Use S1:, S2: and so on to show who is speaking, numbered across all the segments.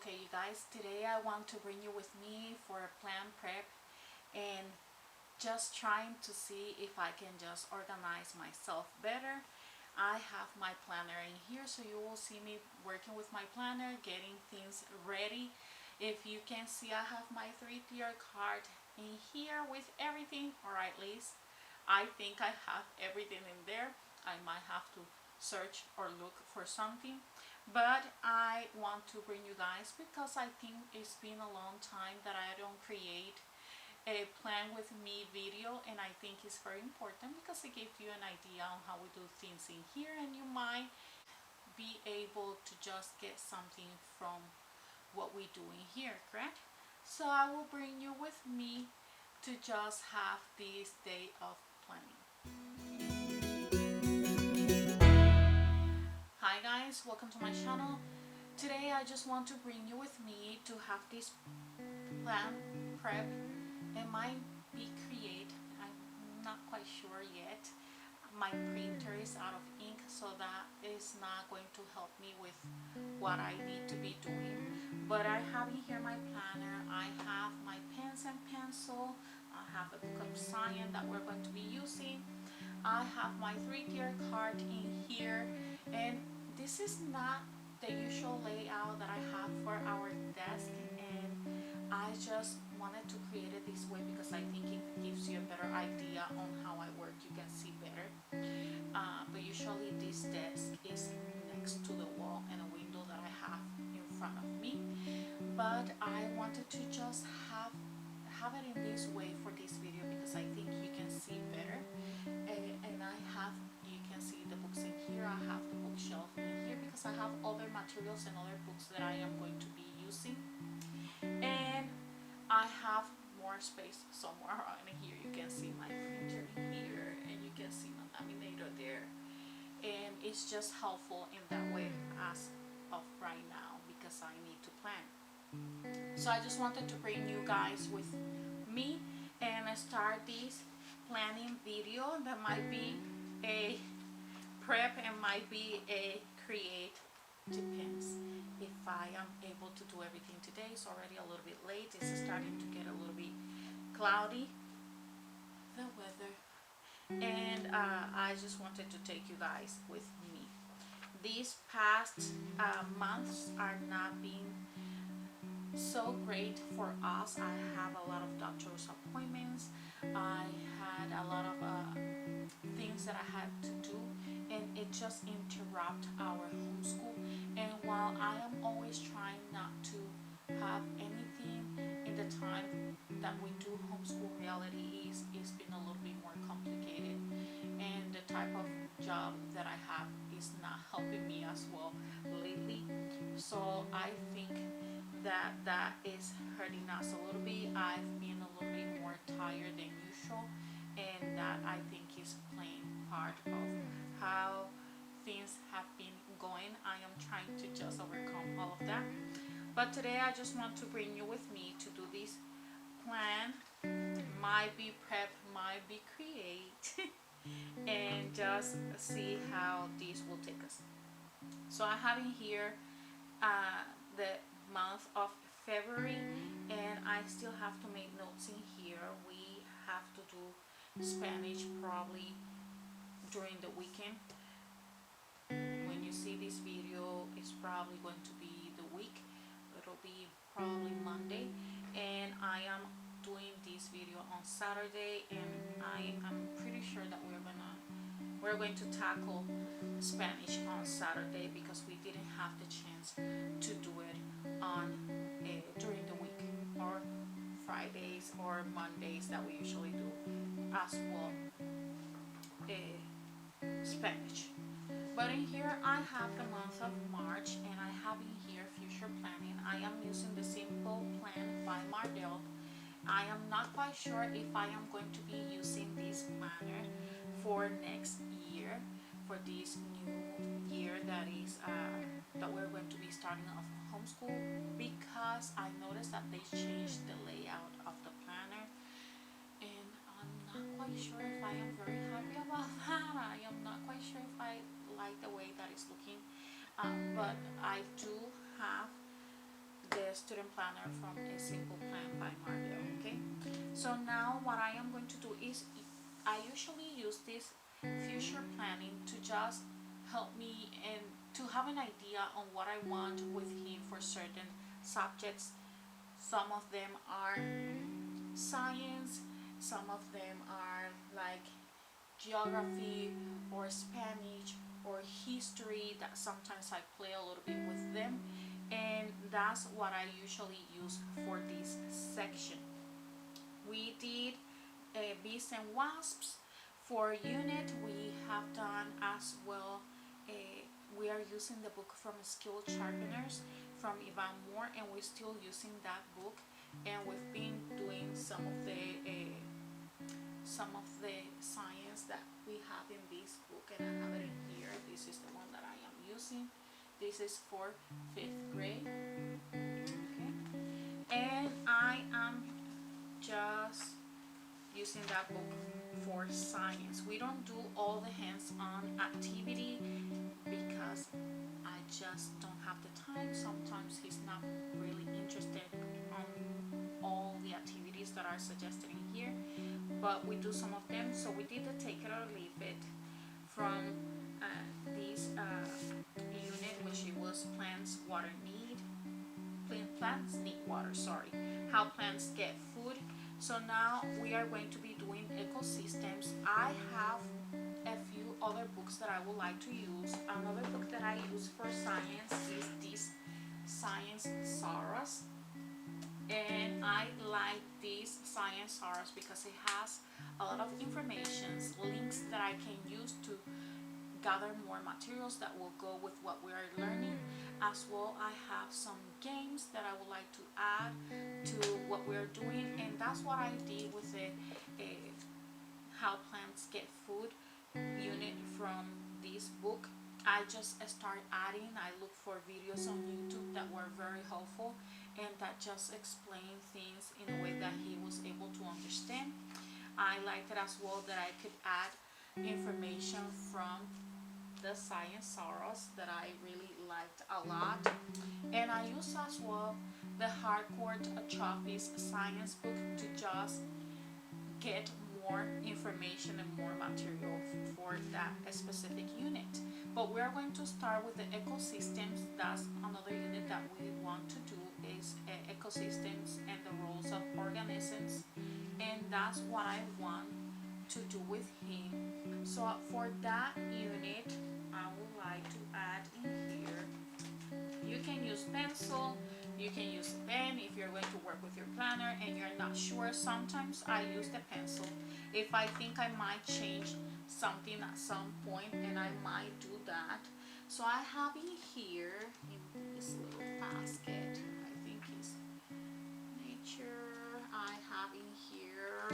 S1: Okay, you guys, today I want to bring you with me for a plan prep and just trying to see if I can just organize myself better. I have my planner in here, so you will see me working with my planner, getting things ready. If you can see, I have my 3-tier card in here with everything, or at least I think I have everything in there. I might have to search or look for something, but I want to bring you guys because I think it's been a long time that I don't create a plan with me video, and I think it's very important because it gives you an idea on how we do things in here, and you might be able to just get something from what we do in here, correct? So I will bring you with me to just have this day of planning. Hi guys, welcome to my channel. Today I just want to bring you with me to have this plan prep. It might be create, I'm not quite sure yet. My printer is out of ink, so that is not going to help me with what I need to be doing. But I have in here my planner, I have my pens and pencil, I have a book of science that we're going to be using, I have my 3-tier card in here, and this is not the usual layout that I have for our desk, and I just wanted to create it this way because I think it gives you a better idea on how I work. You can see better. But usually this desk is next to the wall and a window that I have in front of me. But I wanted to just have it in this way for this video because I think you can see better. And I have, you can see the books in here. I have the bookshelf in here because I have other materials and other books that I am going to be using. And I have more space somewhere around here. You can see my printer here, and you can see my laminator there, and it's just helpful in that way as of right now because I need to plan. So I just wanted to bring you guys with me and start this planning video that might be a prep and might be a create. Depends if I am able to do everything today. It's already a little bit late. It's starting to get a little bit cloudy, the weather, and I just wanted to take you guys with me. These past months are not being so great for us. I have a lot of doctor's appointments. I had a lot of things that I had to do, and it just interrupt our homeschool. And while I am always trying not to have anything in the time that we do homeschool, reality is it's been a little bit more complicated, and the type of job that I have is not helping me as well lately. So I think that is hurting us a little bit. I've been a little bit more tired than usual, and that I think is playing part of how things have been going. I am trying to just overcome all of that. But today I just want to bring you with me to do this plan. Might be prep, might be create, and just see how this will take us. So I have in here the month of February, and I still have to make notes in here. We have to do Spanish probably during the weekend. When you see this video, it's probably going to be the week. It'll be probably Monday, and I am doing this video on Saturday, and I'm pretty sure that we're going to tackle Spanish on Saturday because we didn't have the chance to do it on during the week, or Fridays or Mondays that we usually do as well Spanish. But in here I have the month of March, and I have in here future planning. I am using the Simple Plan by Mardell. I am not quite sure if I am going to be using this planner for next year, for this new year that is that we're going to be starting off homeschool, because I noticed that they changed the layout of the planner, and I'm not quite sure if I am very happy about that. I am not quite sure if I like the way that it's looking, but I do have the the student planner from A Simple Plan by Margot. Okay, so now what I am going to do is I usually use this future planning to just help me and to have an idea on what I want with him for certain subjects. Some of them are science, some of them are like geography or Spanish or history, that sometimes I play a little bit with them, and that's what I usually use for this section. We did bees and wasps. For unit we have done as well, we are using the book from Skill Sharpeners from Yvonne Moore, and we're still using that book, and we've been doing some of the science that we have in this book, and I have it in here. This is the one that I am using. This is for 5th grade. Okay, and I am just using that book for science. We don't do all the hands-on activity because I just don't have the time. Sometimes he's not really interested on all the activities that are suggested in here, but we do some of them. So we did the take it or leave it from this unit, which it was plants need water, sorry, how plants get food. So now we are going to be doing ecosystems. I have a few other books that I would like to use. Another book that I use for science is this Science Saras, and I like this Science Saras because it has a lot of information, links that I can use to gather more materials that will go with what we are learning. As well, I have some games that I would like to add to what we are doing, and that's what I did with the how plants get food unit from this book. I just start adding. I look for videos on YouTube that were very helpful and that just explain things in a way that he was able to understand. I liked it as well that I could add information from the Science Saras that I really liked a lot. And I use as well the Harcourt Trophy's science book to just get more information and more material for that specific unit. But we are going to start with the ecosystems. That's another unit that we want to do, is ecosystems and the roles of organisms, and that's what I want to do with him. So for that unit I would like to add in here, you can use pencil, you can use pen if you're going to work with your planner and you're not sure. Sometimes I use the pencil if I think I might change something at some point, and I might do that. So I have in here, in this little basket, I think it's nature, I have in here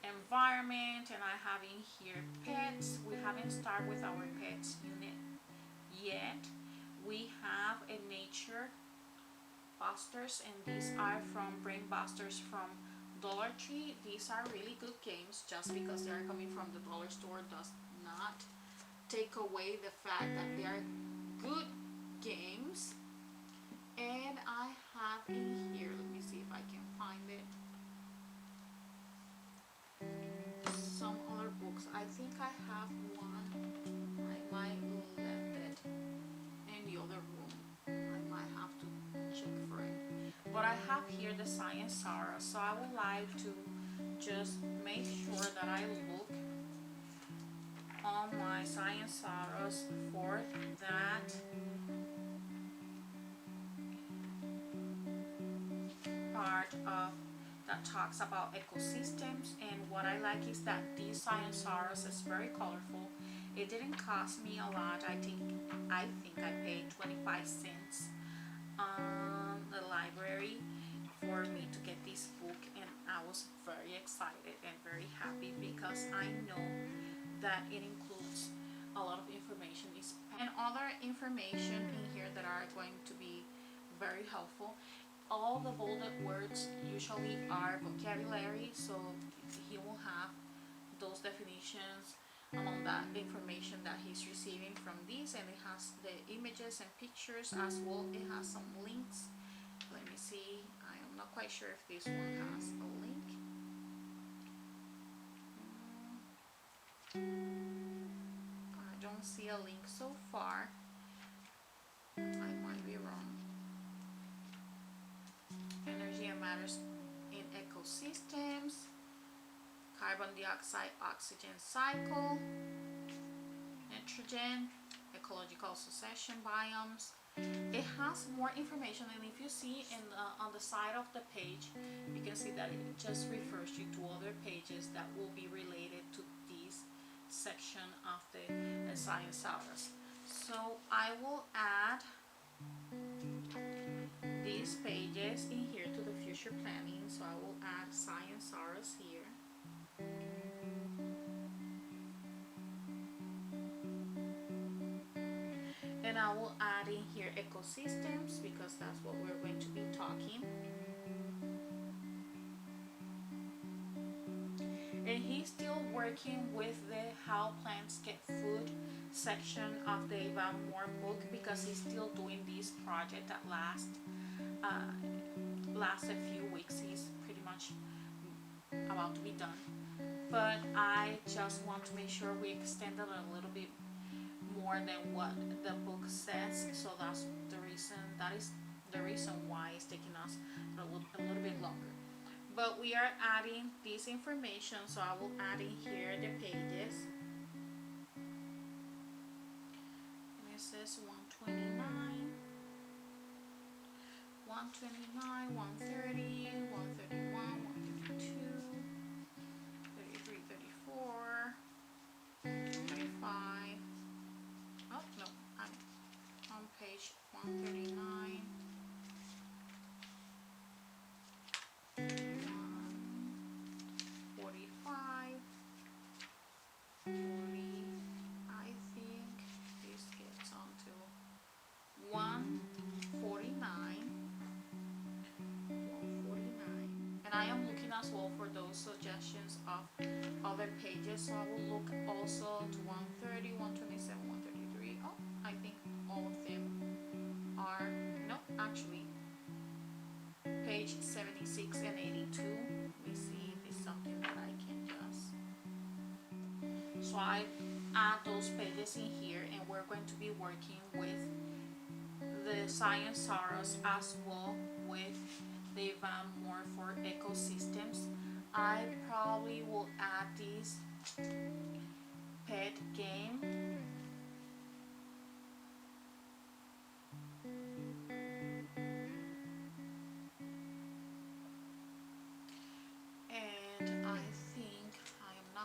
S1: environment, and I have in here pets. We haven't started with our pets unit yet. We have a nature busters, and these are from brain busters from Dollar Tree. These are really good games. Just because they are coming from the dollar store does not take away the fact that they are good games. And I have in here, let me see if I can find it, some other books. I think I have one. I might left it in the other room. I might have to check for it. But I have here the Science Sarah, so I would like to just make sure that I look on my Science Sarahs for that part of that talks about ecosystems. And what I like is that these Science Sarahs is very colorful. It didn't cost me a lot. I think I paid 25 cents on the library for me to get this book, and I was very excited and very happy because I know that it includes a lot of information and other information in here that are going to be very helpful. All the bolded words usually are vocabulary, so he will have those definitions among that information that he's receiving from these, and it has the images and pictures as well. It has some links Let me see. I am not quite sure if this one has a link. I don't see a link so far. I might be wrong. Energy and matters in ecosystems, carbon dioxide oxygen cycle, nitrogen, ecological succession biomes. It has more information, and if you see on the side of the page, you can see that it just refers you to other pages that will be related to this section of the science hours. So I will add these pages in here to the future planning. So I will add science hours here. And I will add in here ecosystems because that's what we're going to be talking. And he's still working with the how plants get food section of the Evan Moore book because he's still doing this project that lasts a few weeks. He's pretty much about to be done. But I just want to make sure we extend it a little bit more than what the book says. So that's the reason. That is the reason why it's taking us a little bit longer. But we are adding this information, so I will add in here the pages. And it says 129, 129, 130, 131, 132, 33, 34, 35. Oh, no, I'm on page 139. 45, 40, I think this gets on to 149, 149, and I am looking as well for those suggestions of other pages, so I will look also to 130, 127, 133. Oh, I think all of them are, no, actually, page 76 and 82. Let me see if it's something that I can just. So I add those pages in here, and we're going to be working with the science sorrows as well with the Van Moore for ecosystems. I probably will add this pet game.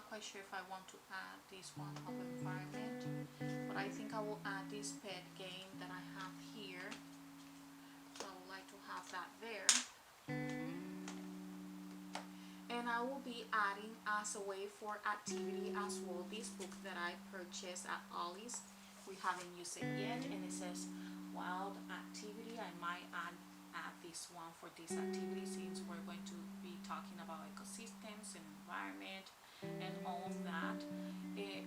S1: Quite sure if I want to add this one of environment, but I think I will add this pet game that I have here. So I would like to have that there, and I will be adding as a way for activity as well this book that I purchased at Ollie's. We haven't used it yet, and it says wild activity. I might add this one for this activity since we're going to be talking about ecosystems and environment and all of that.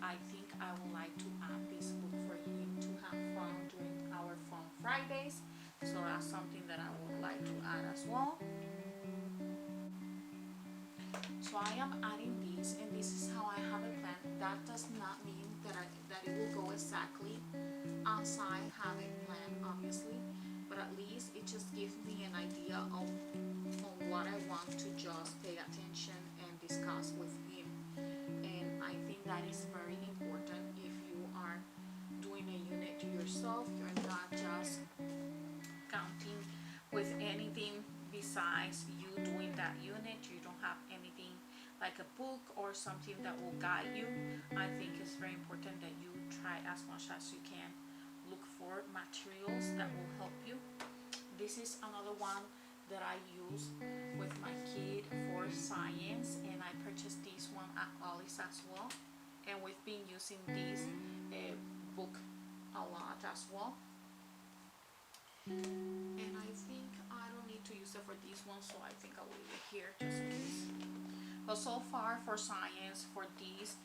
S1: I think I would like to add this book for him to have fun during our Fun Fridays. So that's something that I would like to add as well. So I am adding this, and this is how I have it planned. That does not mean that it will go exactly as I have it planned, obviously, but at least it just gives me an idea of on what I want to just pay attention and discuss with him. And I think that is very important. If you are doing a unit to yourself, you're not just counting with anything besides you doing that unit. You don't have anything like a book or something that will guide you. I think it's very important that you try as much as you can look for materials that will help you. This is another one that I use with my kid for science, and I purchased this one at Ollie's as well, and we've been using this book a lot as well. And I think I don't need to use it for this one, so I think I will leave it here just in case. But so far for science, for this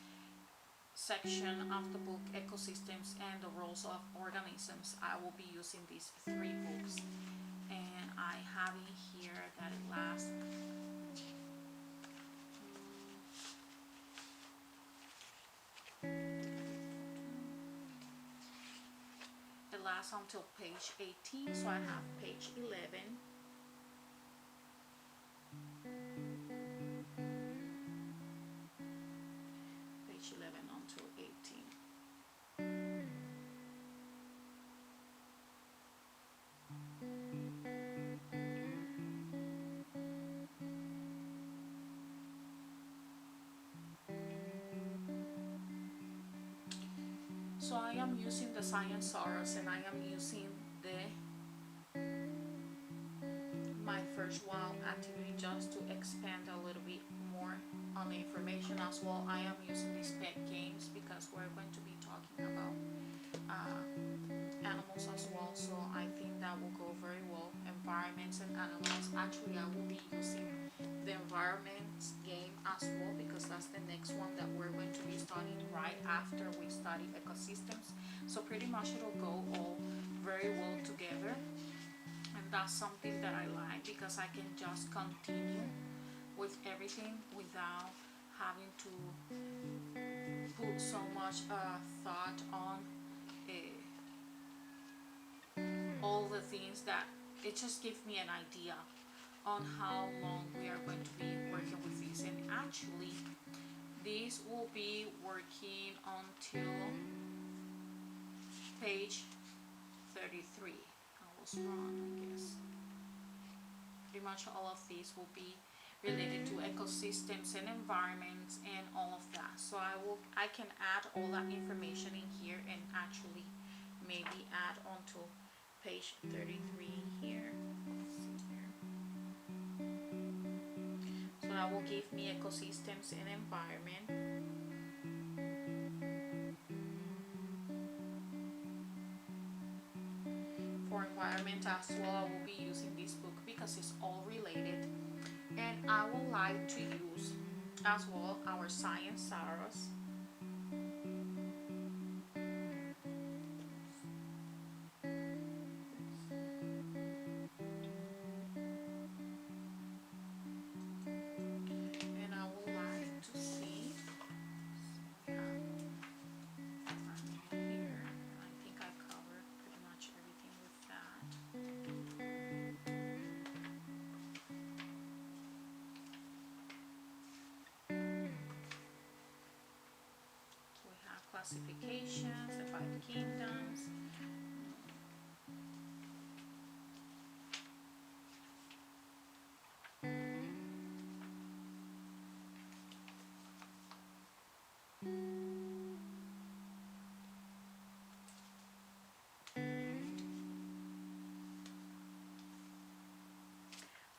S1: section of the book, ecosystems and the roles of organisms, I will be using these 3 books. And I have in lasts until page 18, so I have page 11. Page 11 until 18. So I am using the Sciencesaurus, and I am using the my first wow activity just to expand a little bit more on the information as well. I am using these pet games because we're going to be talking about animals as well, so I think that will go very well. Environments and animals. Actually, I will be using the environments game as well because that's the next one that we're going to be studying right after we study ecosystems. So pretty much it'll go all very well together, and that's something that I like because I can just continue with everything without having to put so much thought on all the things that it just gives me an idea on how long we are going to be working with this. And actually this will be working until page 33. I was wrong, I guess. Pretty much all of these will be related to ecosystems and environments and all of that. So I can add all that information in here and actually maybe add onto page 33 here. Let's see here. So that will give me ecosystems and environment. For environment as well, I will be using this book because it's all related. And I would like to use as well our Sciencesaurus. Classifications, the 5 kingdoms.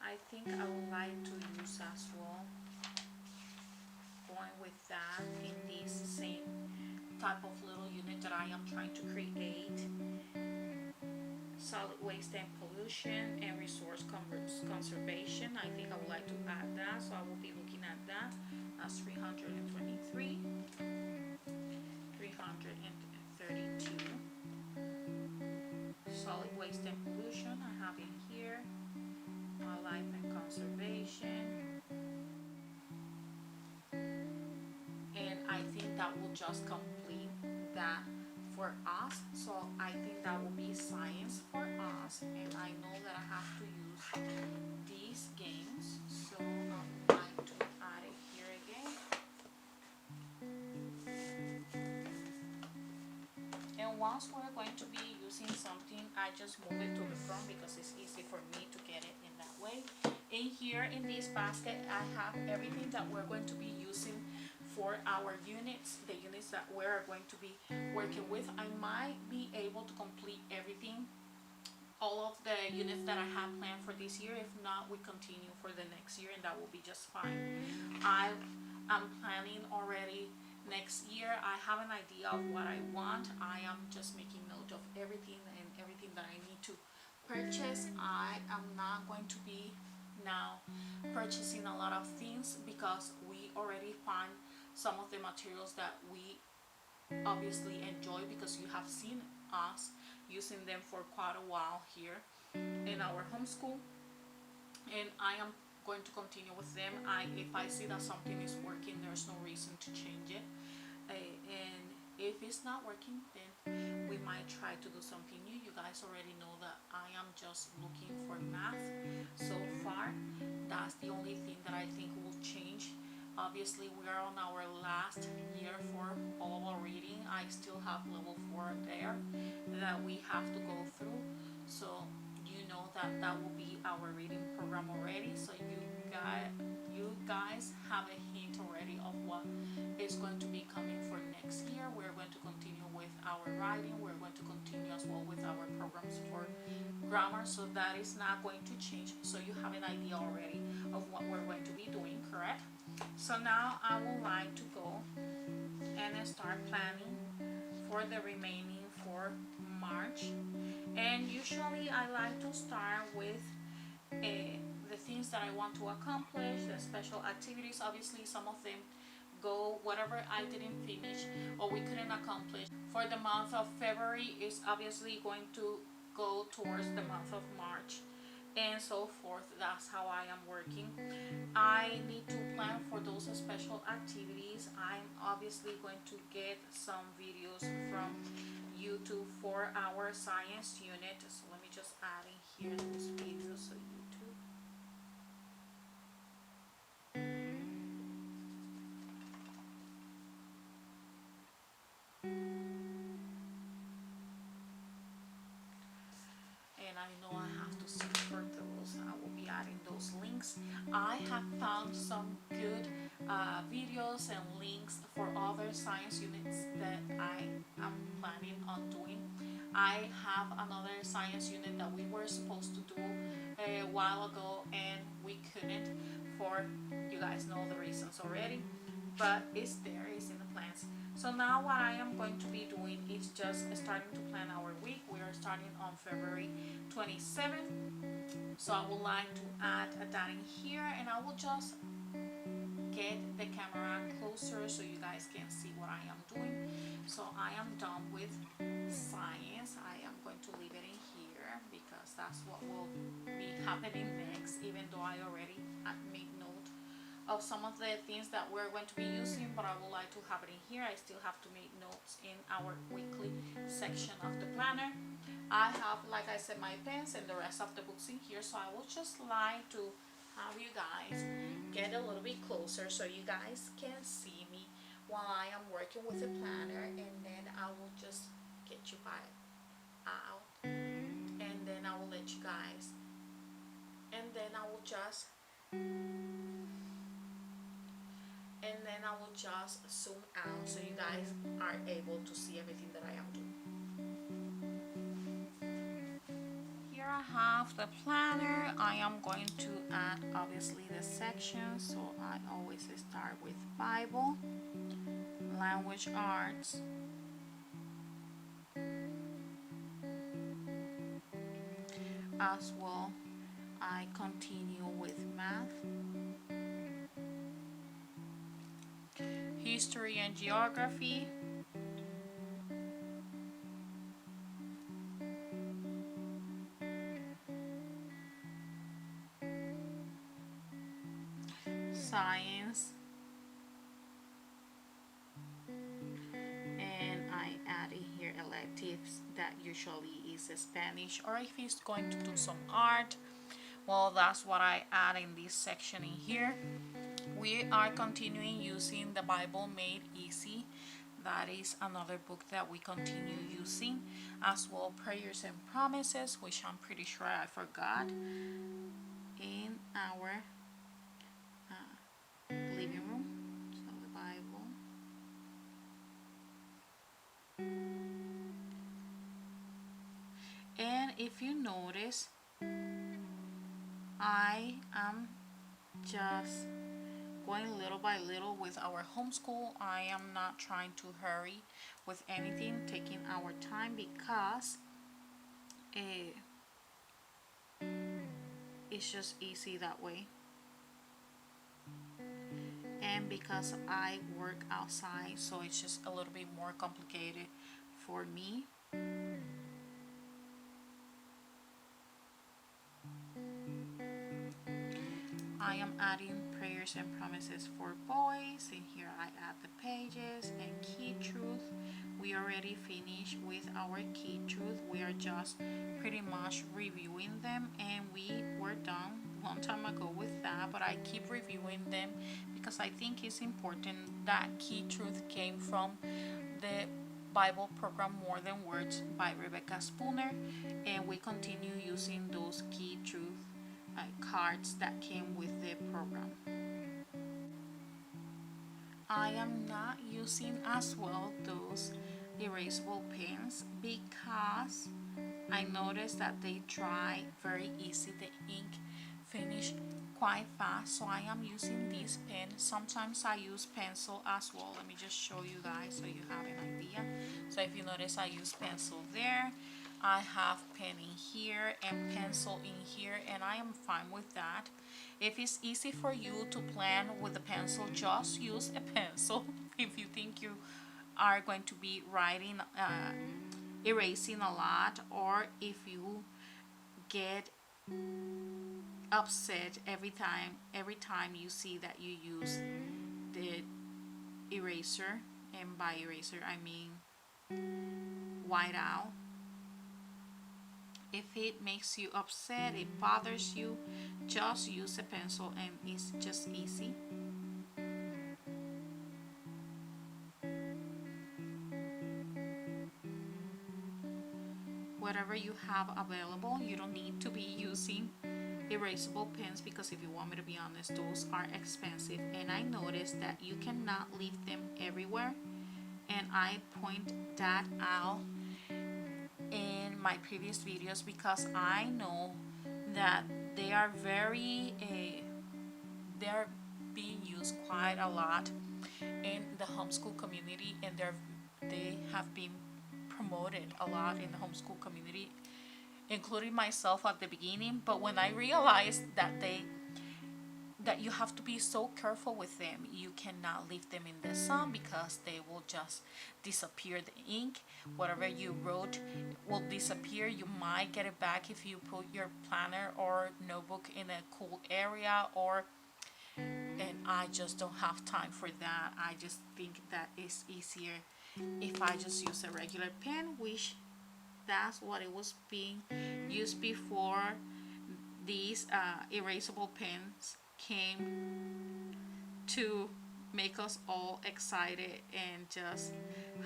S1: I think I would like to use as well, going with that in this same type of little unit that I am trying to create, solid waste and pollution and resource conservation. I think I would like to add that, so I will be looking at that as 323, 332. Solid waste and pollution I have in here, wildlife and conservation, and I think that will just complete that for us. So I think that will be science for us, and I know that I have to use these games, so I would like to add it here again. And once we're going to be using something, I just move it to the front because it's easy for me to get it in that way. In here in this basket I have everything that we're going to be using for our units, the units that we're going to be working with. I might be able to complete everything, all of the units that I have planned for this year. If not, we continue for the next year, and that will be just fine. I'm planning already next year. I have an idea of what I want. I am just making note of everything and everything that I need to purchase. I am not going to be now purchasing a lot of things because we already find some of the materials that we obviously enjoy, because you have seen us using them for quite a while here in our homeschool, and I am going to continue with them. If I see that something is working, there's no reason to change it. And If it's not working, then we might try to do something new. You guys already know that I am just looking for math so far. That's the only thing that I think will change. Obviously, we are on our last year for all of our reading. I still have level 4 there that we have to go through. So you know that that will be our reading program already. So you guys have a hint already of what is going to be coming for next year. We're going to continue with our writing. We're going to continue as well with our programs for grammar. So that is not going to change. So you have an idea already of what we're going to be doing, correct? So now I would like to go and start planning for the remaining for March. And usually I like to start with the things that I want to accomplish, the special activities. Obviously some of them go, whatever I didn't finish or we couldn't accomplish for the month of February is obviously going to go towards the month of March and so forth. That's how I am working. I need to plan for those special activities. I'm obviously going to get some videos from YouTube for our science unit. So let me just add in here those videos. So YouTube. And I know I have to search for those. I will be adding those links. I have found some good videos and links for other science units that I am planning on doing. I have another science unit that we were supposed to do a while ago and we couldn't, for you guys know the reasons already, but it's there, it's in the plans. So now what I am going to be doing is just starting to plan our week. We are starting on February 27th. So I would like to add that in here, and I will just get the camera closer so you guys can see what I am doing. So I am done with science. I am going to leave it in here because that's what will be happening next, even though I already made note of some of the things that we're going to be using, but I would like to have it in here. I still have to make notes in our weekly section of the planner. I have, like I said, my pens and the rest of the books in here, so I would just like to have you guys get a little bit closer so you guys can see me while I am working with the planner, and then I will just get you out, and then I will let you guys, and then I will just zoom out so you guys are able to see everything that I am doing. Here I have the planner. I am going to add obviously the sections, so I always start with Bible, language arts, as well I continue with math, history and geography, science, and I add in here electives that usually is Spanish, or if he's going to do some art, well, that's what I add in this section in here. We are continuing using the Bible Made Easy. That is another book that we continue using, as well Prayers and Promises, which I'm pretty sure I forgot in our living room. So the Bible. And if you notice, I am just going little by little with our homeschool. I am not trying to hurry with anything, taking our time, because it's just easy that way. And because I work outside, so it's just a little bit more complicated for me. I am adding Prayers and Promises for boys. In here I add the pages, and Key Truth, we already finished with our key truth. We are just pretty much reviewing them, and we were done long time ago with that, but I keep reviewing them because I think it's important. That key truth came from the Bible program More Than Words by Rebecca Spooner, and we continue using those key truth cards that came with the program. I am not using as well those erasable pens because I noticed that they dry very easy. The ink finish quite fast, so I am using this pen. Sometimes I use pencil as well. Let me just show you guys so you have an idea. So if you notice, I use pencil there, I have pen in here and pencil in here, and I am fine with that. If it's easy for you to plan with a pencil, just use a pencil. If you think you are going to be writing, erasing a lot, or if you get upset every time you see that you use the eraser, and by eraser I mean white out. If it makes you upset, it bothers you, just use a pencil and it's just easy. Whatever you have available, you don't need to be using erasable pens, because if you want me to be honest, those are expensive, and I noticed that you cannot leave them everywhere, and I point that out in my previous videos because I know that they are they're being used quite a lot in the homeschool community, and they have been promoted a lot in the homeschool community, including myself at the beginning. But when I realized that you have to be so careful with them, you cannot leave them in the sun because they will just disappear. The ink, whatever you wrote, will disappear. You might get it back if you put your planner or notebook in a cool area, and I just don't have time for that. I just think that it's easier if I just use a regular pen, which that's what it was being used before these erasable pens came to make us all excited and just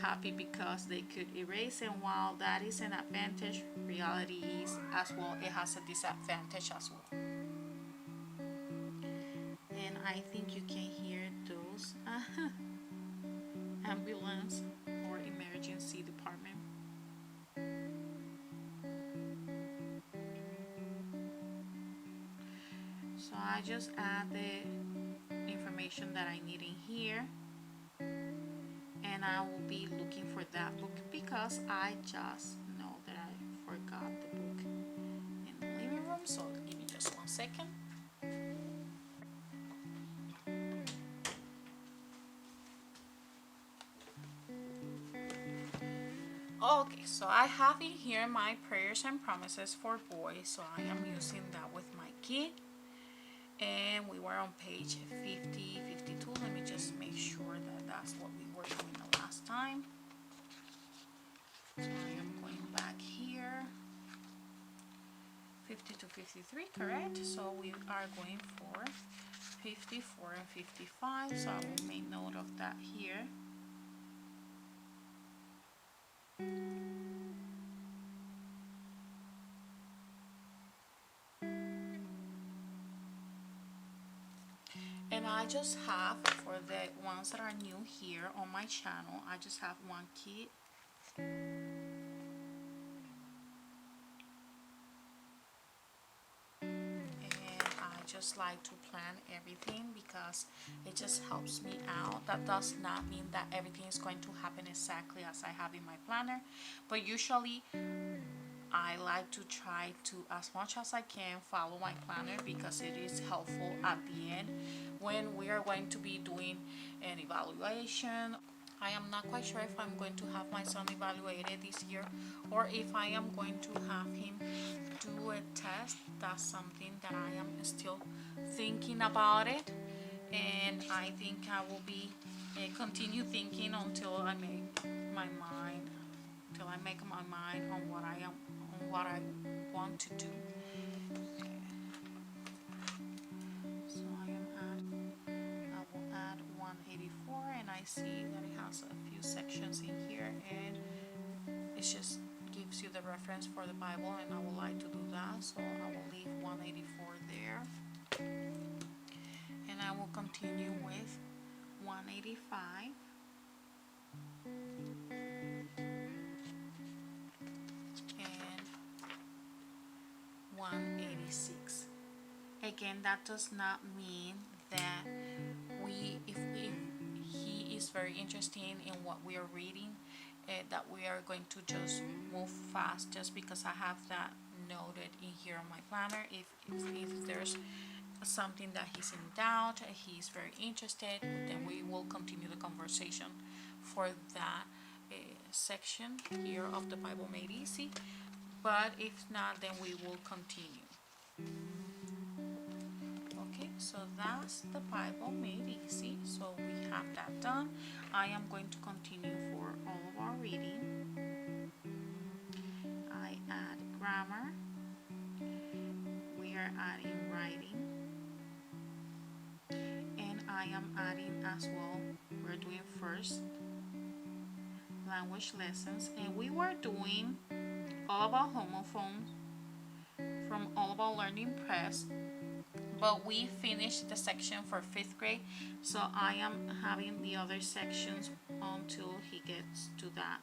S1: happy because they could erase. And while that is an advantage, reality is as well it has a disadvantage as well. And I think you can hear those ambulance or emergency department. So I just add the information that I need in here, and I will be looking for that book because I just know that I forgot the book in the living room. So give me just 1 second. Okay, so I have in here my prayers and promises for boys, so I am using that with my kid. And we were on page 50, 52. Let me just make sure that that's what we were doing the last time. So I am going back here. 50 to 53, correct? So we are going for 54 and 55. So I will make note of that here. And I just have, for the ones that are new here on my channel, I just have one kit. And I just like to plan everything because it just helps me out. That does not mean that everything is going to happen exactly as I have in my planner, but usually I like to try to, as much as I can, follow my planner because it is helpful at the end when we are going to be doing an evaluation. I am not quite sure if I'm going to have my son evaluated this year or if I am going to have him do a test. That's something that I am still thinking about it, and I think I will be continue thinking until I make my mind, on what I want to do. So I will add 184, and I see that it has a few sections in here, and it just gives you the reference for the Bible, and I would like to do that, so I will leave 184 there, and I will continue with 185 and 186. Again, that does not mean that if he is very interested in what we are reading, that we are going to just move fast just because I have that noted in here on my planner. If there's something that he's in doubt, he's very interested, then we will continue the conversation for that section here of the Bible Made Easy. But if not, then we will continue. Okay, so that's the Bible Made Easy. So we have that done. I am going to continue for all of our reading. I add grammar. We are adding writing. And I am adding as well, we're doing first language lessons. And we were doing all about homophones from All About Learning Press, but we finished the section for 5th grade, so I am having the other sections until he gets to that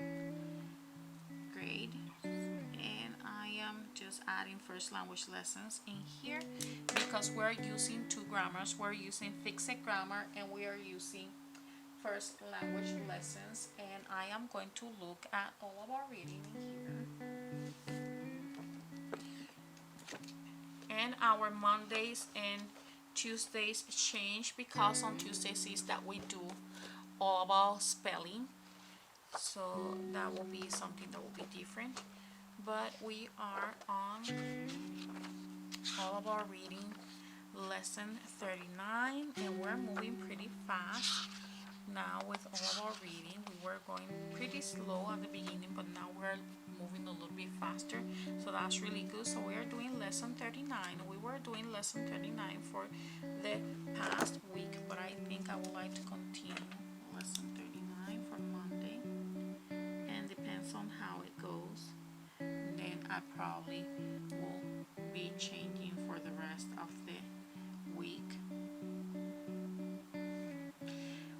S1: grade. And I am just adding first language lessons in here because we're using two grammars. We're using fixed grammar and we are using first language lessons, and I am going to look at all of our reading here. And our Mondays and Tuesdays change because on Tuesdays is that we do all about spelling, so that will be something that will be different. But we are on all of our reading lesson 39, and we're moving pretty fast now with all of our reading. We were going pretty slow at the beginning, but now we're moving a little bit faster, so that's really good. So we are doing lesson 39. We were doing lesson 39 for the past week, but I think I would like to continue lesson 39 for Monday, and depends on how it goes, then I probably will be changing for the rest of the week.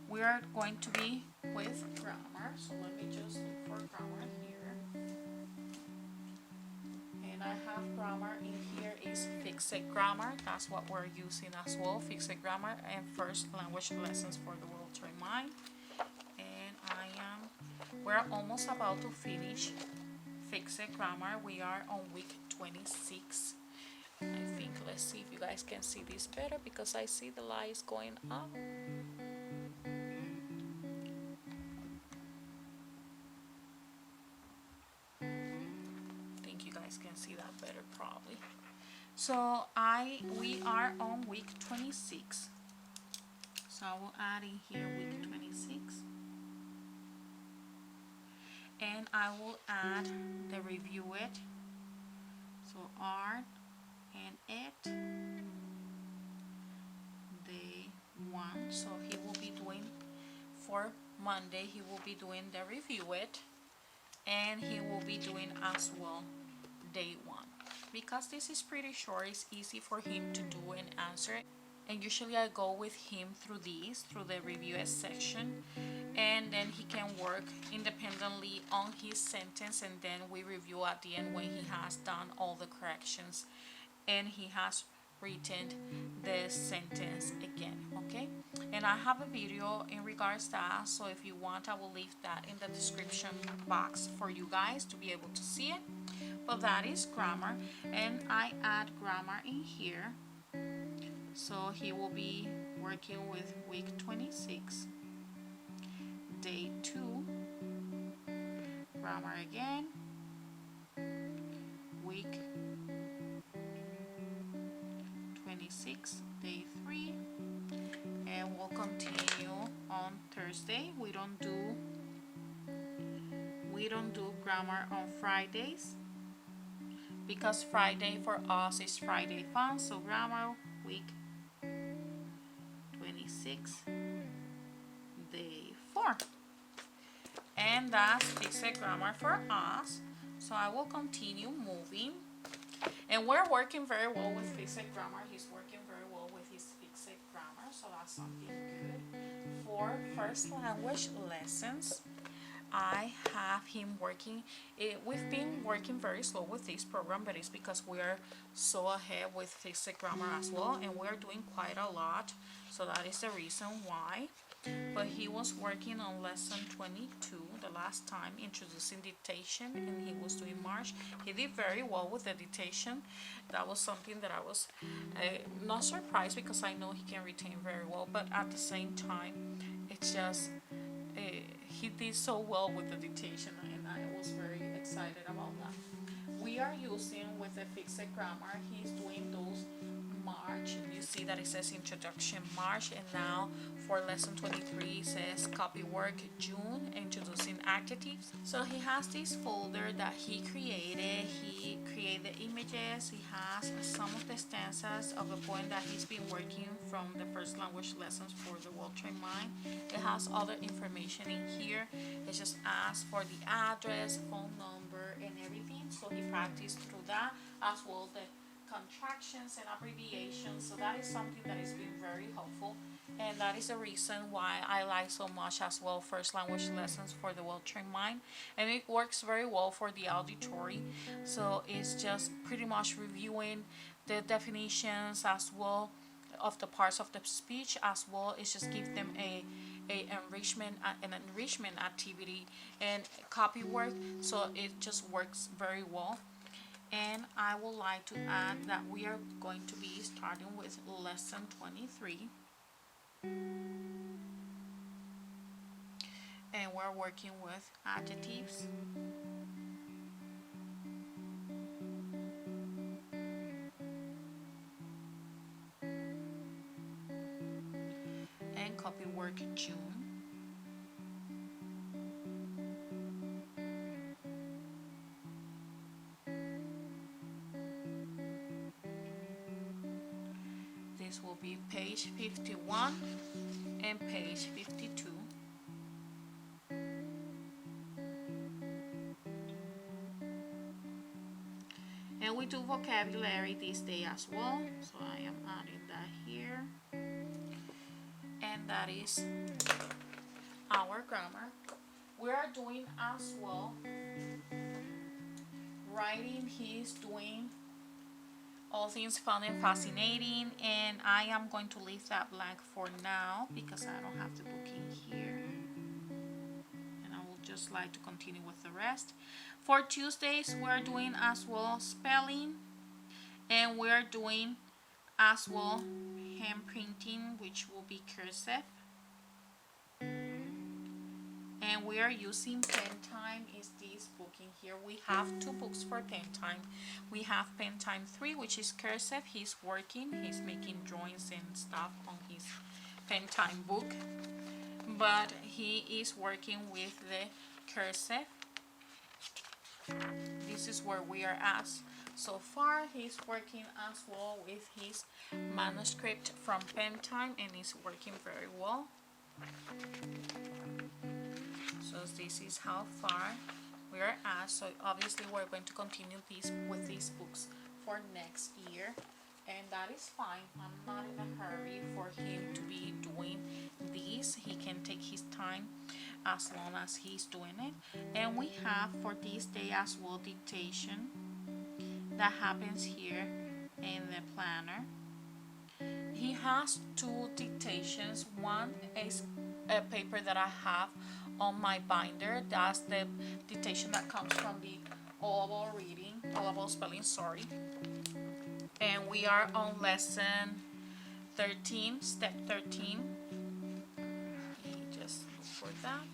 S1: We are going to be with grammar, so let me just look for grammar here. And I have grammar in here is fixed grammar. That's what we're using as well, fixed grammar and first language lessons for the World Trade Mind. And we're almost about to finish fixed grammar. We are on week 26. I think, let's see if you guys can see this better because I see the lights going up. Can see that better probably. So we are on week 26, so I will add in here week 26, and I will add the review it, so art and it, day 1. So he will be doing for Monday, he will be doing the review it, and he will be doing as well day 1. Because this is pretty short, it's easy for him to do and answer. And usually I go with him through the review section, and then he can work independently on his sentence, and then we review at the end when he has done all the corrections and he has written the sentence again. Okay, and I have a video in regards to that, so if you want I will leave that in the description box for you guys to be able to see it. But that is grammar, and I add grammar in here, so he will be working with week 26, day 2, grammar again, week 26, day 3, and we'll continue on Thursday. We don't do grammar on Fridays because Friday for us is Friday fun. So grammar week 26, day 4, and that's basic grammar for us. So I will continue moving, and we're working very well with basic grammar. He's working very well with his basic grammar, so that's something good. For first language lessons, I have him working. We've been working very slow with this program, but it's because we are so ahead with basic grammar as well, and we are doing quite a lot, so that is the reason why. But he was working on lesson 22 the last time, introducing dictation, and he was doing March. He did very well with the dictation. That was something that I was not surprised, because I know he can retain very well, but at the same time, it's just he did so well with the dictation, and I was very excited about that. We are using with the fixed grammar, he's doing those March. You see that it says introduction March, and now for lesson 23 it says copy work June, introducing adjectives. So he has this folder that he created. He created images. He has some of the stanzas of the poem that he's been working from the first language lessons for the well-trained mind. It has other information in here. It just asks for the address, phone number, and everything. So he practiced through that, as well the contractions and abbreviations. So that is something that has been very helpful, and that is the reason why I like so much as well first language lessons for the well-trained mind, and it works very well for the auditory. So it's just pretty much reviewing the definitions as well of the parts of the speech, as well it's just give them an enrichment activity and copy work. So it just works very well. And I would like to add that we are going to be starting with lesson 23, and we're working with adjectives, and copy work June. This will be page 51 and page 52. And we do vocabulary this day as well, so I am adding that here. And that is our grammar. We are doing as well writing. He's doing all things fun and fascinating, and I am going to leave that blank for now because I don't have the book in here, and I would just like to continue with the rest. For Tuesdays, we're doing as well spelling, and we're doing as well hand printing, which will be cursive. And we are using Pen Time. Is this book in here? We have two books for Pen Time. We have Pen Time 3, which is cursive. He's working. He's making drawings and stuff on his Pen Time book. But he is working with the cursive. This is where we are at. So far, he's working as well with his manuscript from Pen Time, and he's working very well. So this is how far we are at. So obviously we're going to continue with these books for next year, and that is fine. I'm not in a hurry for him to be doing these. He can take his time as long as he's doing it. And we have for this day as well dictation that happens here in the planner. He has two dictations. One is a paper that I have on my binder. That's the dictation that comes from the O-level spelling, sorry. And we are on lesson 13, step 13. Let me just look for that.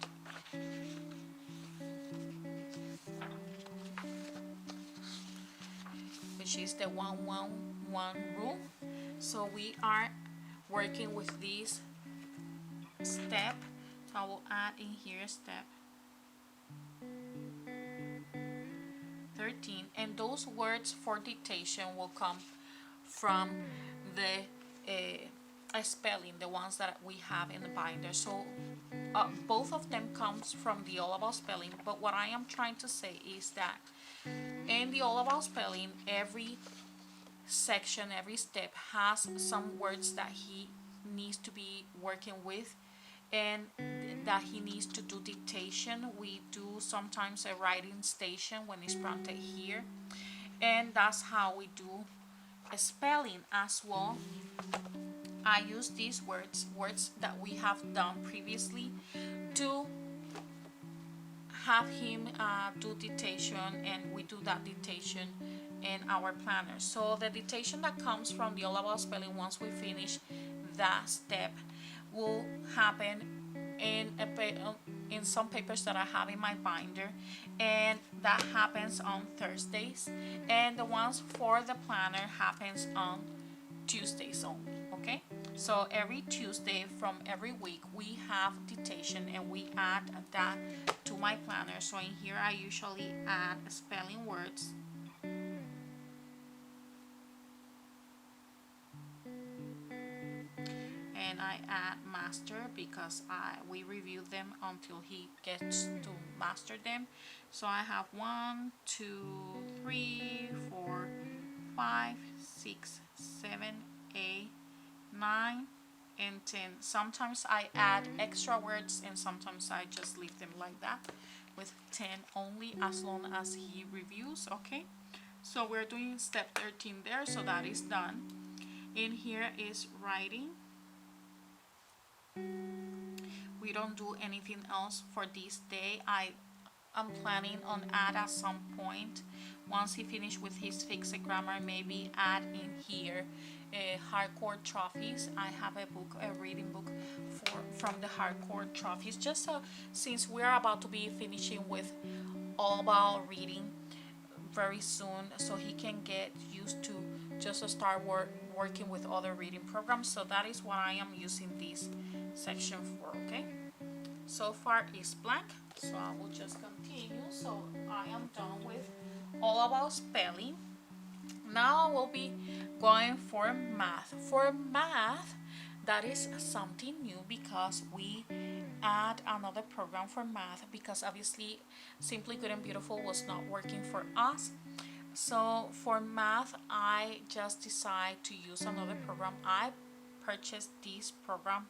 S1: Which is the 1-1-1 rule. So we are working with this step. So I will add in here step 13, and those words for dictation will come from the spelling, the ones that we have in the binder. So both of them comes from the All About Spelling, but what I am trying to say is that in the All About Spelling, every section, every step has some words that he needs to be working with, and that he needs to do dictation. We do sometimes a writing station when it's prompted here, and that's how we do a spelling as well. I use these words that we have done previously, to have him do dictation, and we do that dictation in our planner. So the dictation that comes from the All About Spelling, once we finish that step, will happen in some papers that I have in my binder, and that happens on Thursdays, and the ones for the planner happens on Tuesdays only. Okay, so every Tuesday from every week we have dictation, and we add that to my planner. So in here I usually add spelling words, and I add master because we review them until he gets to master them. So I have 1, 2, 3, 4, 5, 6, 7, 8, 9, and 10. Sometimes I add extra words, and sometimes I just leave them like that with 10 only, as long as he reviews. Okay, so we're doing step 13 there, so that is done. In here is writing. We don't do anything else for this day. I'm planning on add at some point, once he finished with his fixed grammar, maybe add in here Harcourt trophies. I have a book, a reading book from the Harcourt trophies, just so, since we're about to be finishing with All About Reading very soon, so he can get used to just start working with other reading programs. So that is what I am using this section for. Okay, so far it's blank, so I will just continue. So I am done with All About Spelling. Now I will be going for math. For math, that is something new, because we add another program for math, because obviously Simply Good and Beautiful was not working for us. So for math, I just decided to use another program. I purchased this program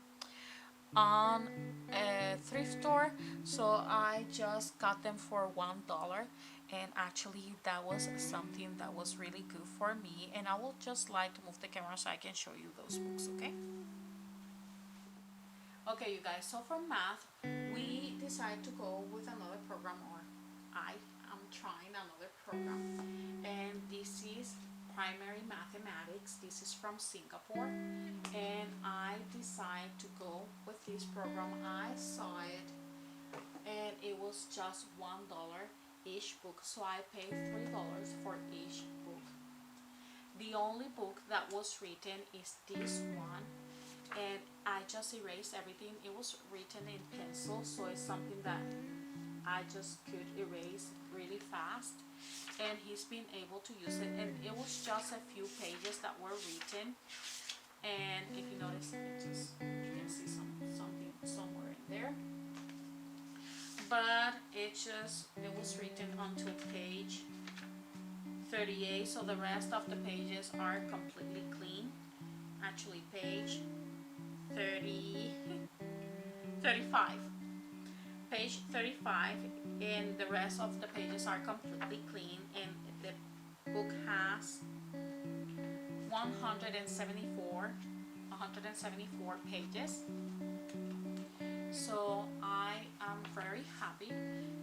S1: on a thrift store, so I just got them for $1, and actually that was something that was really good for me. And I will just like to move the camera so I can show you those books. Okay, you guys, so for math we decided to go with another program, or I am trying another program, and this is Primary Mathematics. This is from Singapore, and I decided to go with this program. I saw it, and it was just $1 each book, so I paid $3 for each book. The only book that was written is this one, and I just erased everything. It was written in pencil, so it's something that I just could erase really fast, and he's been able to use it. And it was just a few pages that were written, and if you notice, you can see something somewhere in there, but it was written until page 38, so the rest of the pages are completely clean. Actually, page 35, page 35, and the rest of the pages are completely clean, and the book has 174 pages. So I am very happy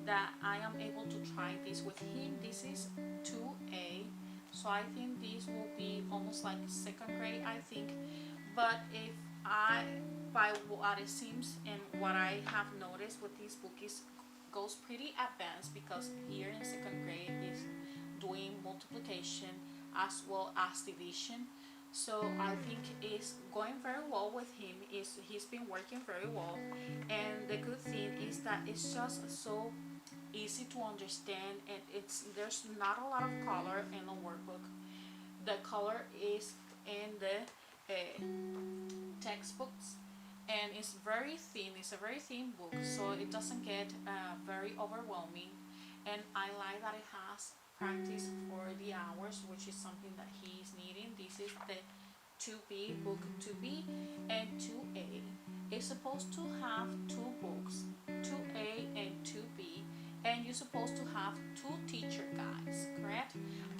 S1: that I am able to try this with him. This is 2A, so I think this will be almost like second grade, I think. But by what it seems and what I have noticed with this book, goes pretty advanced, because here in second grade is doing multiplication as well as division. So I think it's going very well with him. Is He's been working very well, and the good thing is that it's just so easy to understand, and there's not a lot of color in the workbook. The color is in the textbooks, and it's very thin. It's a very thin book, so it doesn't get very overwhelming. And I like that it has practice for the hours, which is something that he is needing. This is the 2B, book 2B and 2A. It's supposed to have two books, 2A and 2B, and you're supposed to have two teacher guides, correct?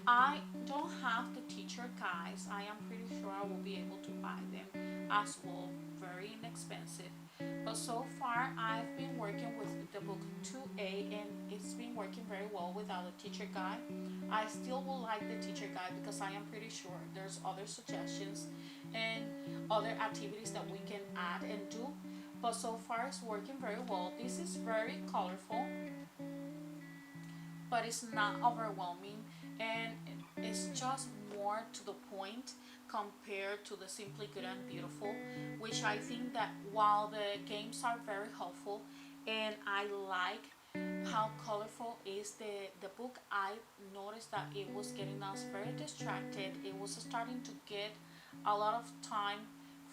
S1: I don't have the teacher guides. I am pretty sure I will be able to buy them as well, very inexpensive. But so far, I've been working with the book 2A, and it's been working very well without a teacher guide. I still will like the teacher guide because I am pretty sure there's other suggestions and other activities that we can add and do. But so far, it's working very well. This is very colorful, but it's not overwhelming, and it's just more to the point compared to the Simply Good and Beautiful, which I think that while the games are very helpful and I like how colorful is the book, I noticed that it was getting us very distracted. It was starting to get a lot of time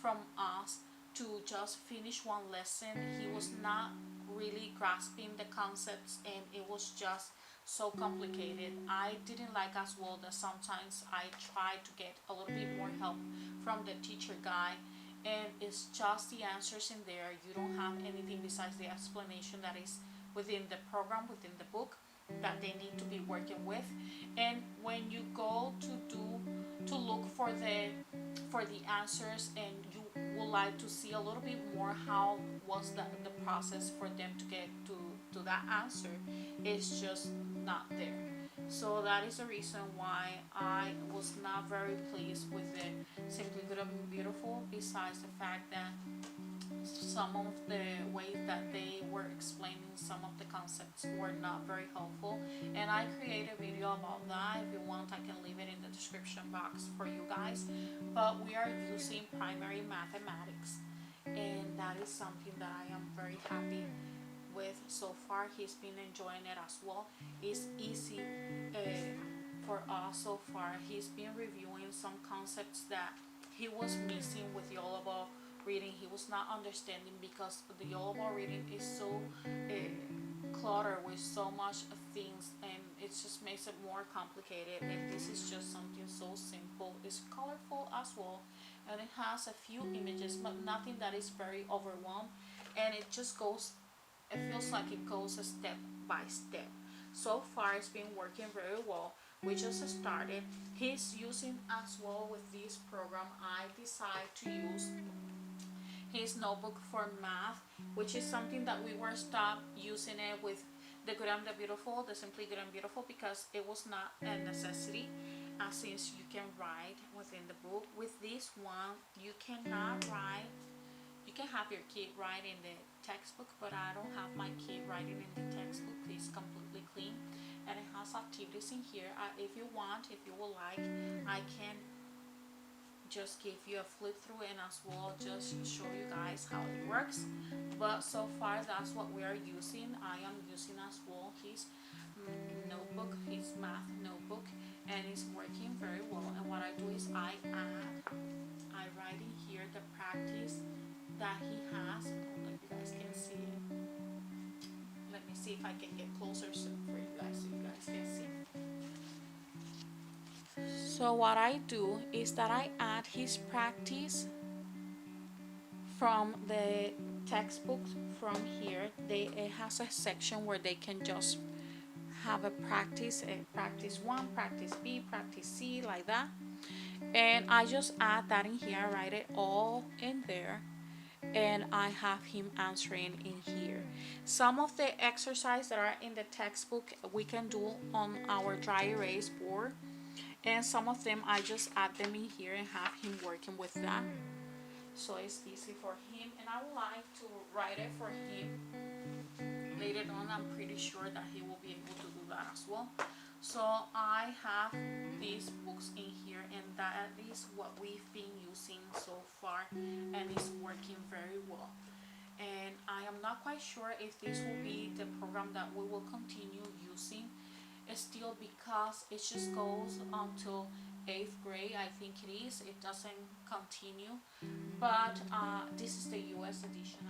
S1: from us to just finish one lesson. He was not really grasping the concepts, and it was just so complicated. I didn't like as well that sometimes I try to get a little bit more help from the teacher guide, and it's just the answers in there. You don't have anything besides the explanation that is within the program, within the book, that they need to be working with. And when you go to look for the answers, and you would like to see a little bit more how was the process for them to get to that answer, it's just not there. So that is the reason why I was not very pleased with the Simply Good and Beautiful, besides the fact that some of the ways that they were explaining some of the concepts were not very helpful, and I created a video about that. If you want, I can leave it in the description box for you guys. But we are using primary mathematics, and that is something that I am very happy with so far. He's been enjoying it as well. It's easy for us so far. He's been reviewing some concepts that he was missing with the Yolabo reading. He was not understanding because the Yolabo reading is so cluttered with so much things, and it just makes it more complicated. And this is just something so simple. It's colorful as well, and it has a few images, but nothing that is very overwhelmed. And it just goes, it feels like it goes a step by step. So far, it's been working very well. We just started. He's using as well with this program. I decided to use his notebook for math, which is something that we were stopped using it with the Good and the Beautiful, the Simply Good and Beautiful, because it was not a necessity, since you can write within the book. With this one, you cannot write. You can have your kid write in the textbook, but I don't have my kid writing in the textbook. It's completely clean, and it has activities in here. If you want, if you would like, I can just give you a flip through and as well just show you guys how it works. But so far, that's what we are using. I am using as well his notebook, his math notebook, and it's working very well. And what I do is I write in here the practice that he has. I don't know if you guys can see it. Let me see if I can get closer for you guys so you guys can see. So what I do is that I add his practice from the textbook from here. It has a section where they can just have a practice 1, practice B, practice C, like that. And I just add that in here, write it all in there, and I have him answering in here. Some of the exercises that are in the textbook we can do on our dry erase board, and some of them I just add them in here and have him working with that, so it's easy for him. And I would like to write it for him later on. I'm pretty sure that he will be able to do that as well. So I have these books in here, and that is what we've been using so far, and it's working very well. And I am not quite sure if this will be the program that we will continue using still, because it just goes until 8th grade, I think it is. It doesn't continue, but this is the US edition,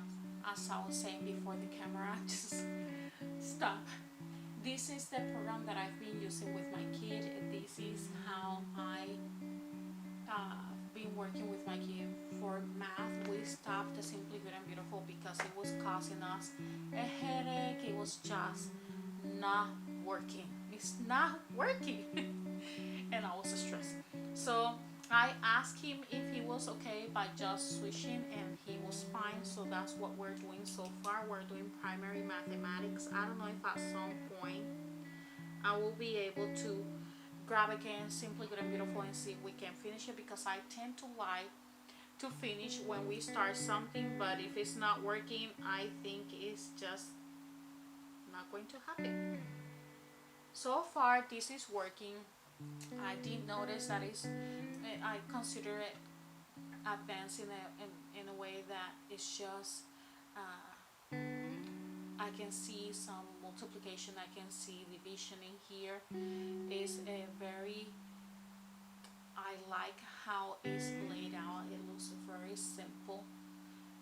S1: as I was saying before the camera just stop. This is the program that I've been using with my kid. This is how I been working with my kid for math. We stopped the Simply Good and Beautiful because it was causing us a headache. It was just not working. It's not working. And I was stressed. So I asked him if he was okay by just switching, and he was fine. So that's what we're doing so far. We're doing primary mathematics. I don't know if at some point I will be able to grab again Simply Good and Beautiful and see if we can finish it, because I tend to like to finish when we start something, but if it's not working, I think it's just not going to happen. So far this is working. I did notice that I consider it advanced in a way that it's just I can see some multiplication, I can see division in here. It's a very, I like how it's laid out. It looks very simple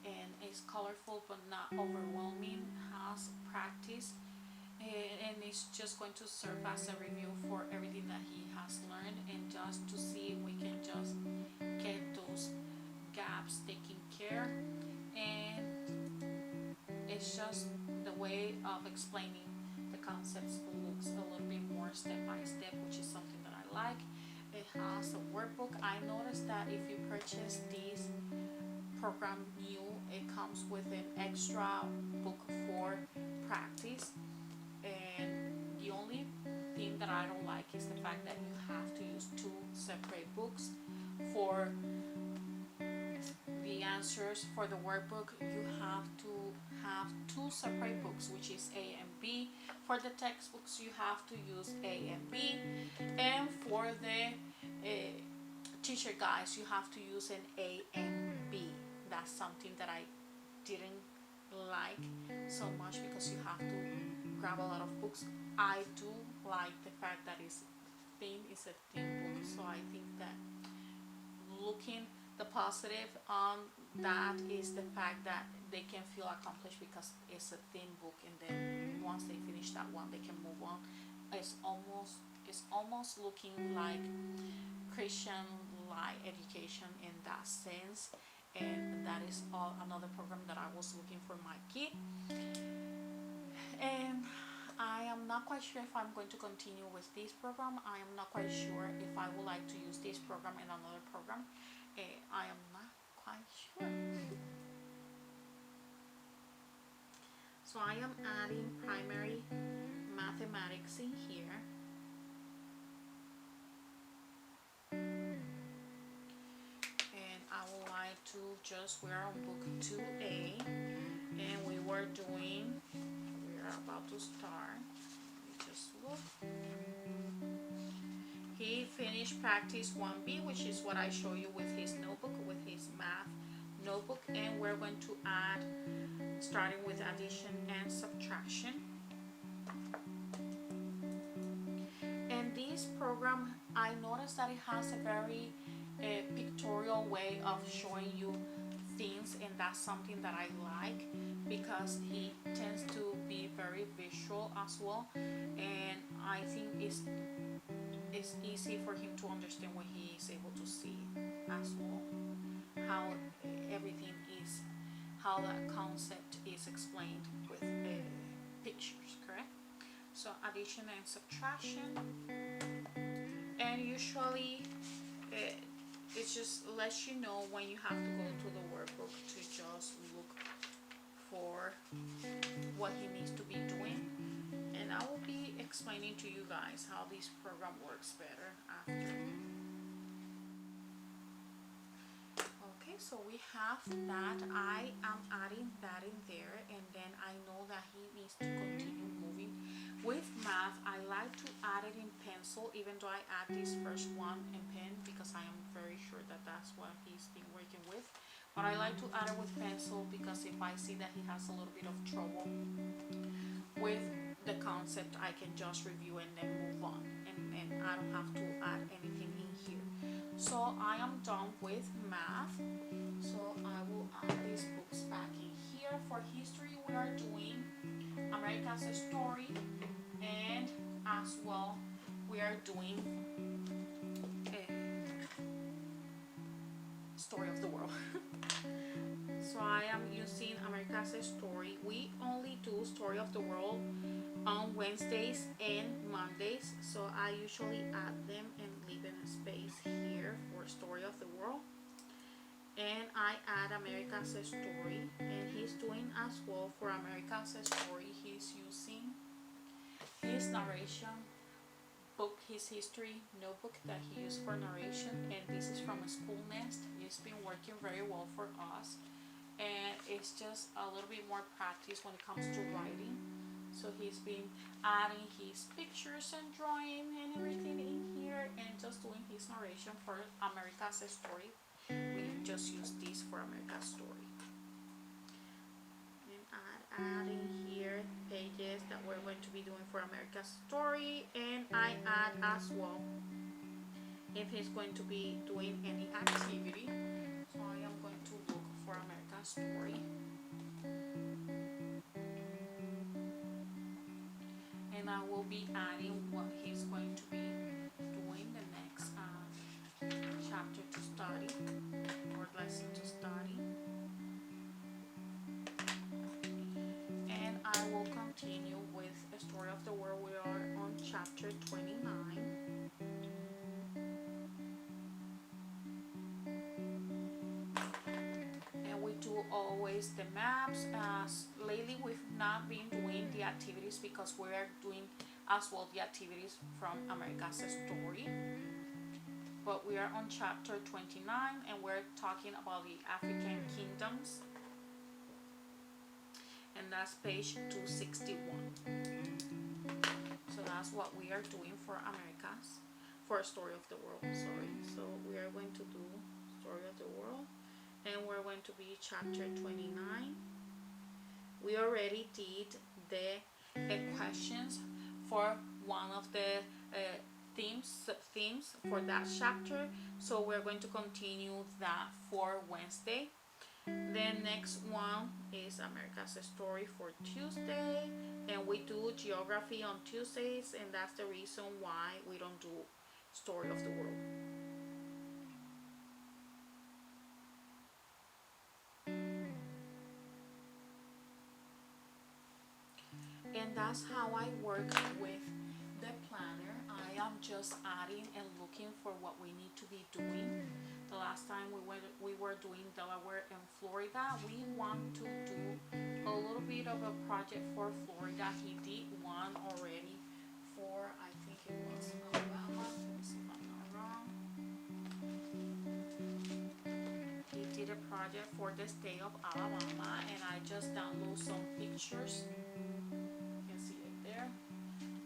S1: and it's colorful but not overwhelming. Has practice, and it's just going to serve as a review for everything that he has learned, and just to see if we can just get those gaps taken care. And it's just the way of explaining the concepts looks a little bit more step by step, which is something that I like. It has a workbook. I noticed that if you purchase this program new, it comes with an extra book for practice. And the only thing that I don't like is the fact that you have to use two separate books for the answers. For the workbook, you have to have two separate books, which is A and B. For the textbooks, you have to use A and B. And for the teacher guides, you have to use an A and B. That's something that I didn't like so much, because you have to grab a lot of books. I do like the fact that it's thin, it's a thin book, so I think that looking the positive on that is the fact that they can feel accomplished because it's a thin book, and then once they finish that one they can move on. It's almost looking like Christian light education in that sense, and that is all another program that I was looking for my kid. And I am not quite sure if I'm going to continue with this program. I am not quite sure if I would like to use this program in another program. I am not quite sure. So I am adding primary mathematics in here. And I would like to just, we're on book 2A, and we're about to start. Let me just look. He finished practice 1B, which is what I show you with his notebook, with his math notebook, and we're going to add, starting with addition and subtraction. And this program, I noticed that it has a very pictorial way of showing you things, and that's something that I like, because he tends to be very visual as well, and I think it's easy for him to understand when he is able to see as well how everything is, how that concept is explained with pictures, correct? So addition and subtraction, and usually it just lets you know when you have to go to the workbook to just look for what he needs to be doing. And I will be explaining to you guys how this program works better after. Okay, so we have that. I am adding that in there, and then I know that he needs to continue moving With math, I like to add it in pencil, even though I add this first one in pen because I am very sure that that's what he's been working with. But I like to add it with pencil because if I see that he has a little bit of trouble with the concept, I can just review and then move on, and I don't have to add anything in here. So I am done with math. So I will add these books back in here. For history, we are doing America's Story, and as well we are doing Story of the World. So I am using America's Story. We only do Story of the World on Wednesdays and Mondays, so I usually add them and leave in a space here for Story of the World. And I add America's Story, and he's doing as well for America's Story. He's using his narration book, his history notebook that he used for narration, and this is from a School Nest. It's been working very well for us, and it's just a little bit more practice when it comes to writing. So he's been adding his pictures and drawing and everything in here, and just doing his narration for America's Story. We just use this for America's Story. And add in here pages that we're going to be doing for America's Story, and I add as well if he's going to be doing any activity. So I am going to look for America's Story. And I will be adding what he's going to be doing the next chapter to study, or lesson to study. And I will continue with A Story of the World. We are on chapter 29. And we do always the maps. Lately we've not been doing the activities because we are doing as well the activities from America's Story. But we are on chapter 29, and we're talking about the African kingdoms, and that's page 261. So that's what we are doing for for Story of the World, sorry. So we are going to do Story of the World, and we're going to be chapter 29. We already did the questions for one of the themes for that chapter, so we're going to continue that for Wednesday. The next one is America's Story for Tuesday, and we do geography on Tuesdays, and that's the reason why we don't do Story of the World. And that's how I work with the planner. I am just adding and looking for what we need to be doing. The last time we were doing Delaware and Florida. We want to do a little bit of a project for Florida. He did one already for, I think it was Alabama. Let me see if I'm not wrong. He did a project for the state of Alabama, and I just download some pictures.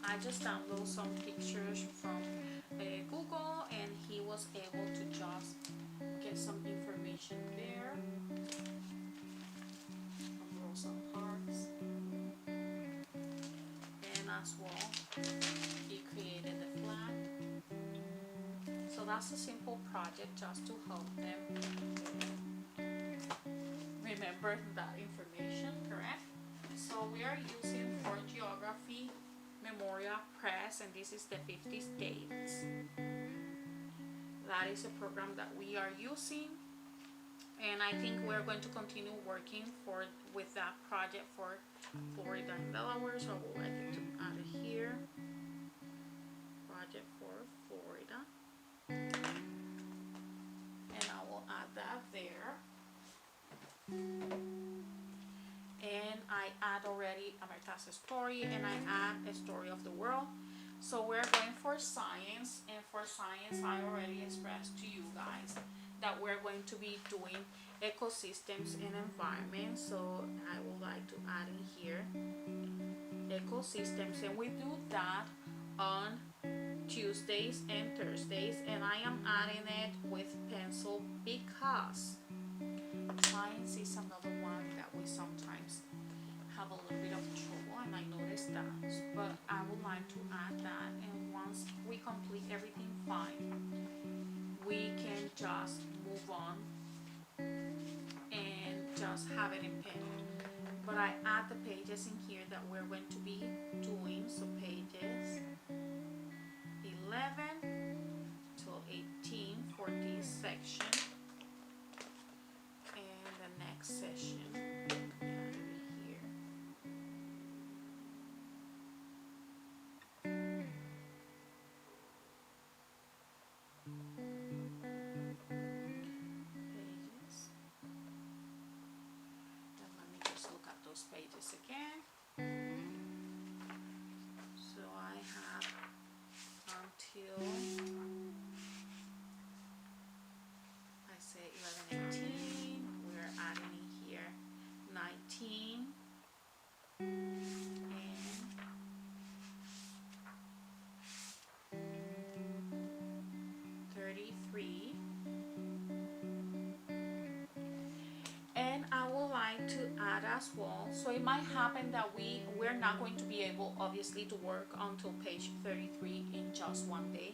S1: I just downloaded some pictures from Google, and he was able to just get some information there. Draw some hearts, and as well he created the flag. So that's a simple project just to help them remember that information, correct? So we are using for geography Memoria Press, and this is the 50 states. That is a program that we are using, and I think we're going to continue working with that project for Florida and Delaware, so I would like it to add it here. Project for Florida, and I will add that there. And I add already America's Story, and I add A Story of the World. So we're going for science, and for science I already expressed to you guys that we're going to be doing ecosystems and environment. So I would like to add in here ecosystems, and we do that on Tuesdays and Thursdays, and I am adding it with pencil because science is another one that we sometimes have a little bit of trouble, and I noticed that, but I would like to add that, and once we complete everything fine, we can just move on and just have it in pen. But I add the pages in here that we're going to be doing, so pages 11 to 18 for this section, and the next session add it here. Pages. Then let me just look at those pages again. So I have until I say 11, 18. We're adding in here 19 and 33. And I would like to add as well, so it might happen that we're not going to be able obviously to work until page 33 in just one day,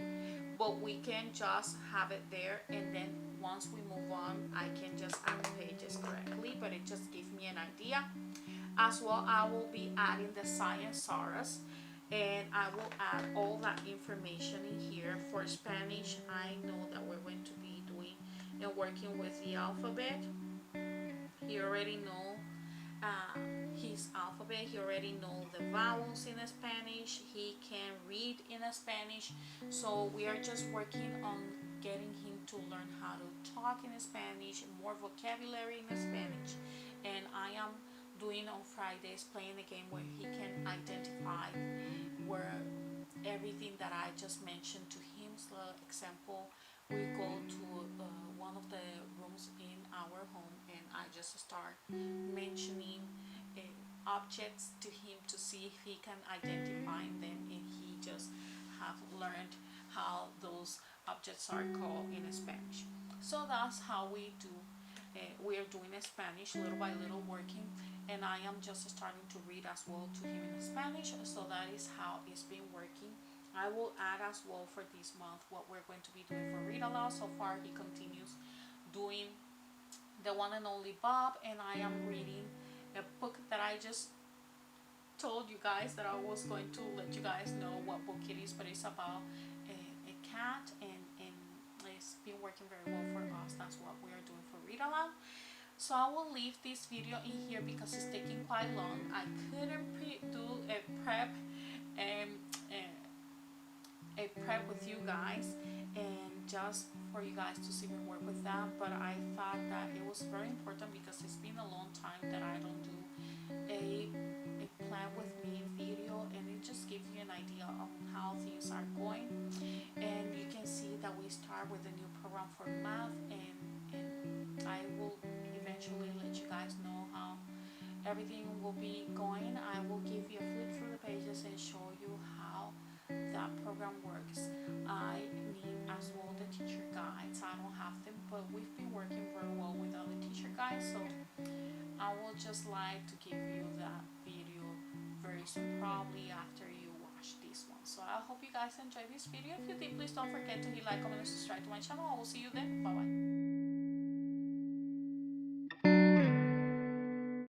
S1: but we can just have it there, and then once we move on I can just add the pages correctly, but it just gives me an idea. As well, I will be adding the science SARAs, and I will add all that information in here. For Spanish, I know that we're going to be doing and working with the alphabet. He already know his alphabet. He already know the vowels in Spanish. He can read in Spanish. So we are just working on getting him to learn how to talk in Spanish, more vocabulary in Spanish. And I am doing on Fridays playing a game where he can identify where everything that I just mentioned to him. So example, we go to one of the rooms in our home, and I just start mentioning objects to him to see if he can identify them, and he just have learned how those objects are called in Spanish. So that's how we do. We are doing Spanish little by little, working, and I am just starting to read as well to him in Spanish. So that is how it's been working. I will add as well for this month what we're going to be doing for read aloud. So far he continues doing the one and only Bob, and I am reading a book that I just told you guys that I was going to let you guys know what book it is, but it's about a cat, and it's been working very well for us. That's what we are doing for read aloud. So I will leave this video in here because it's taking quite long. I couldn't do a prep with you guys, and just for you guys to see me work with that, but I thought that it was very important because it's been a long time that I don't do a plan with me video, and it just gives you an idea of how things are going. And you can see that we start with a new program for math, and I will eventually let you guys know how everything will be going. I will give you a flip through the pages and show you how that program works. I need as well the teacher guides. I don't have them, but we've been working very well with other teacher guides, so I will just like to give you that video very soon, probably after you watch this one. So I hope you guys enjoy this video. If you did, please don't forget to hit like, comment, and subscribe to my channel. I will see you then. Bye bye.